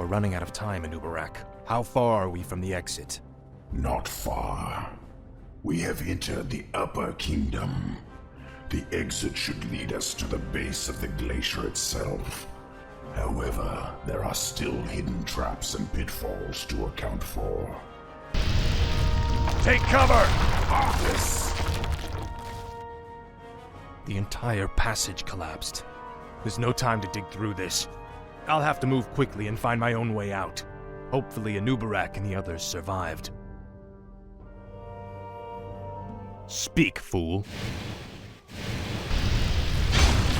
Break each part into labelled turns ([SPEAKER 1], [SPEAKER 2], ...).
[SPEAKER 1] We're running out of time in Ubarak. How far are we from the exit?
[SPEAKER 2] Not far. We have entered the Upper Kingdom. The exit should lead us to the base of the glacier itself. However, there are still hidden traps and pitfalls to account for.
[SPEAKER 1] Take cover! Yes. The entire passage collapsed. There's no time to dig through this. I'll have to move quickly and find my own way out. Hopefully Anubarak and the others survived. Speak, fool.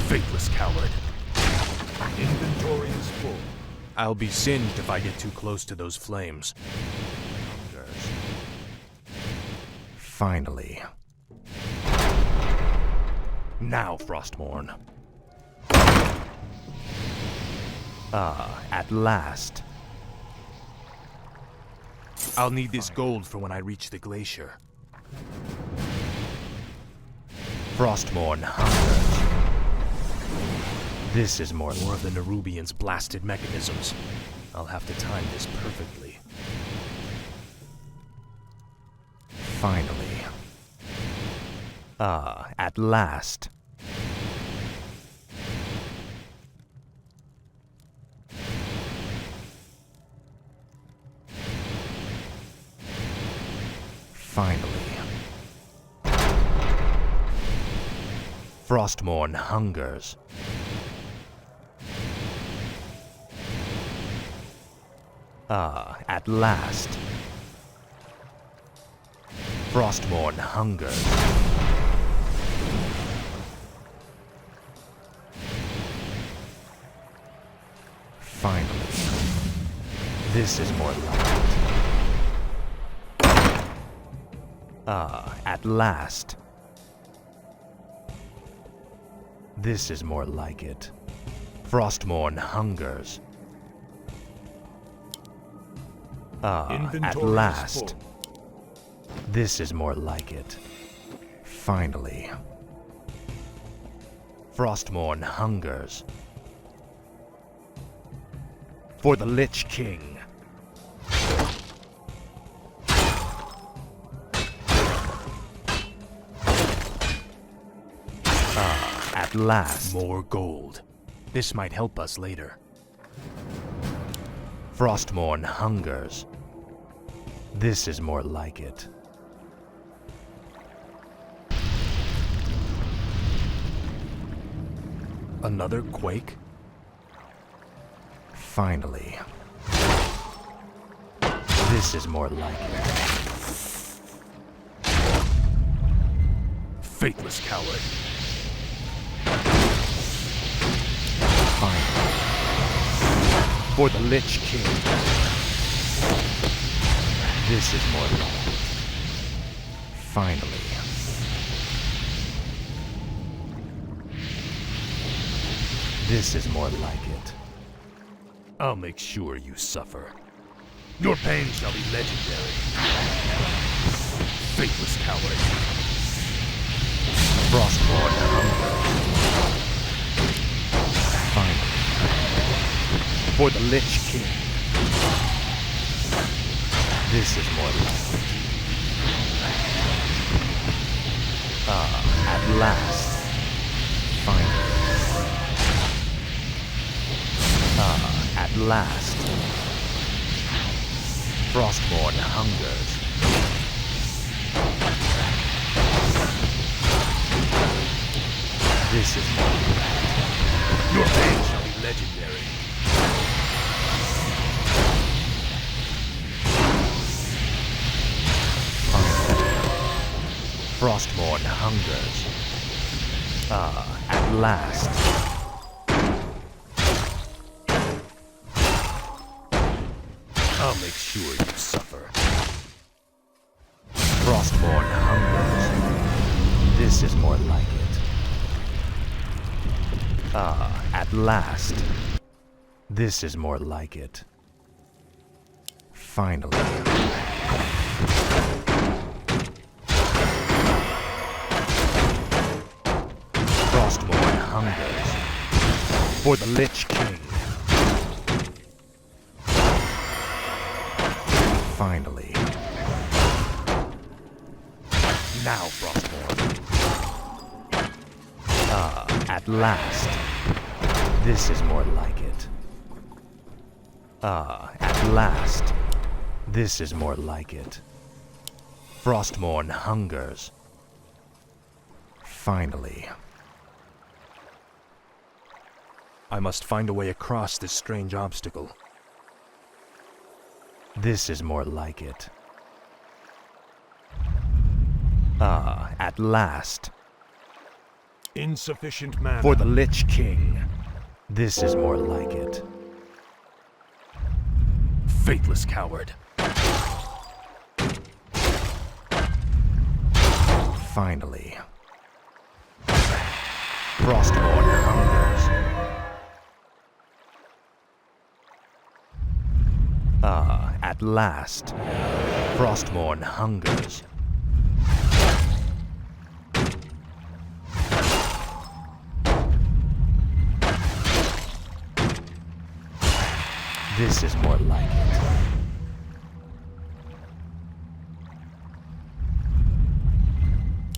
[SPEAKER 1] Faithless coward.
[SPEAKER 3] Inventory is full.
[SPEAKER 1] I'll be singed if I get too close to those flames. Finally. Now, Frostmourne. Ah, at last. I'll need this gold for when I reach the glacier. Frostmourne hungers. This is more of the Nerubians' blasted mechanisms. I'll have to time this perfectly. Finally. Ah, at last. Finally. Frostmourne hungers. Ah, at last. Frostmourne hungers. Finally. This is more like it. Ah, at last. This is more like it. Frostmourne hungers. Ah, at last. This is more like it. Finally. Frostmourne hungers. For the Lich King. Ah, at last. More gold. This might help us later. Frostmourne hungers. This is more like it. Another quake? Finally. This is more like it. Faithless coward. Finally. For the Lich King. This is more like it. Finally. This is more like it. I'll make sure you suffer. Your pain shall be legendary. Faithless coward. Frostmourne hunger. Finally. For the Lich King. This is more like it. Ah, at last. Finally. Ah, at last. Frostmourne hungers. This is more like it. Your pain shall be legendary. Frostmourne hungers. Ah, at last. I'll make sure you suffer. Frostmourne hungers. This is more like it. Ah, at last. This is more like it. Finally. Frostmourne hungers. For the Lich King. Finally. Now, Frostborn. At last. This is more like it. At last. This is more like it. Frostmourne hungers. Finally. I must find a way across this strange obstacle. This is more like it. At last.
[SPEAKER 3] Insufficient mana.
[SPEAKER 1] For the Lich King. This is more like it. Faithless coward. Finally. Frostborn hungers. At last. Frostborn hungers. This is more like it.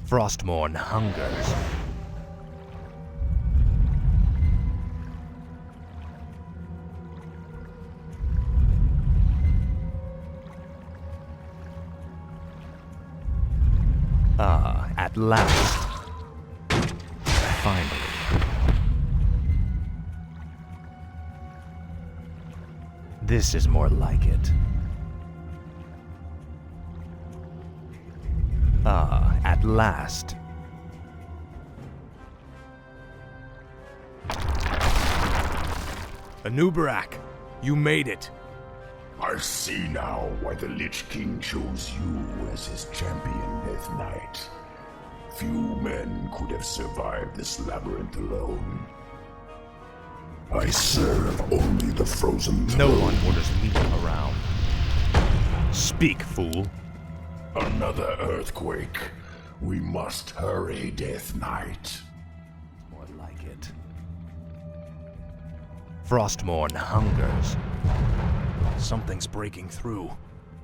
[SPEAKER 1] Frostmourne hungers. At last. Finally. This is more like it. At last. Anubarak, you made it.
[SPEAKER 2] I see now why the Lich King chose you as his champion, Death Knight. Few men could have survived this labyrinth alone. I serve only the frozen throne.
[SPEAKER 1] No one orders me around. Speak, fool.
[SPEAKER 2] Another earthquake. We must hurry, Death Knight.
[SPEAKER 1] More like it. Frostmourne hungers. Something's breaking through.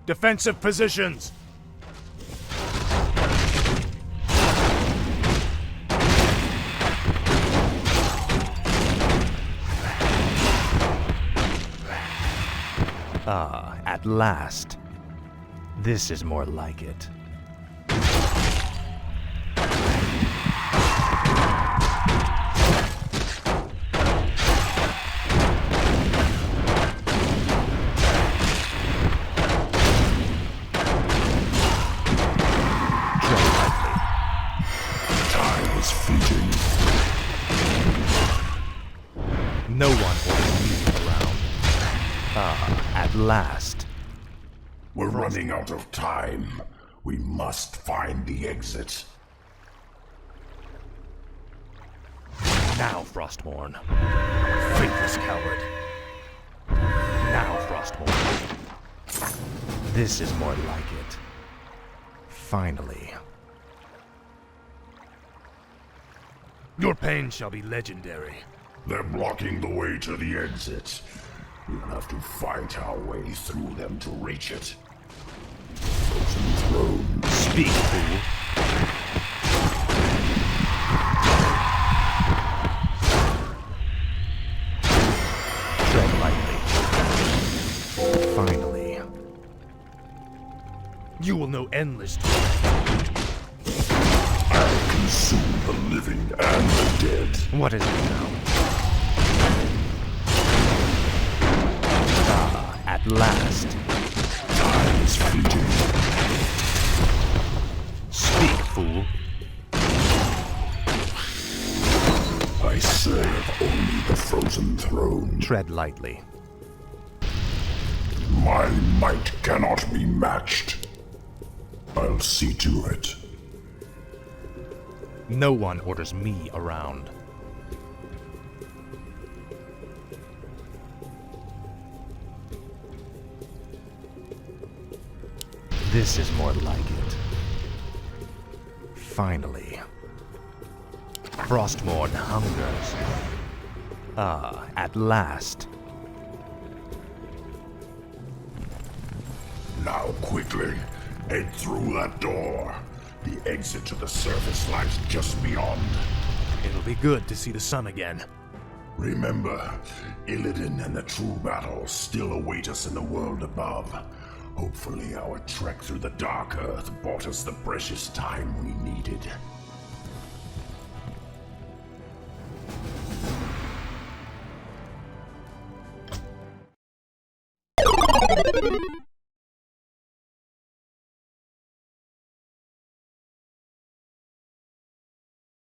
[SPEAKER 1] Defensive positions! At last. This is more like it.
[SPEAKER 2] Time is fleeting.
[SPEAKER 1] No one orders me around. At last.
[SPEAKER 2] We're running out of time. We must find the exit.
[SPEAKER 1] Now, Frostmourne. Faithless coward. Now, Frostmourne. This is more like it. Finally. Your pain shall be legendary.
[SPEAKER 2] They're blocking the way to the exit. We'll have to fight our way through them to reach it. Frozen throne.
[SPEAKER 1] Speak, fool. Tread lightly. Finally. You will know endless time.
[SPEAKER 2] I'll consume the living and the dead.
[SPEAKER 1] What is it now? At last.
[SPEAKER 2] Time is fleeting.
[SPEAKER 1] Speak, fool.
[SPEAKER 2] I serve only the frozen throne.
[SPEAKER 1] Tread lightly.
[SPEAKER 2] My might cannot be matched. I'll see to it.
[SPEAKER 1] No one orders me around. This is more like it. Finally. Frostmourne hungers. At last.
[SPEAKER 2] Now quickly, head through that door. The exit to the surface lies just beyond.
[SPEAKER 1] It'll be good to see the sun again.
[SPEAKER 2] Remember, Illidan and the true battle still await us in the world above. Hopefully our trek through the Dark Earth bought us the precious time we needed.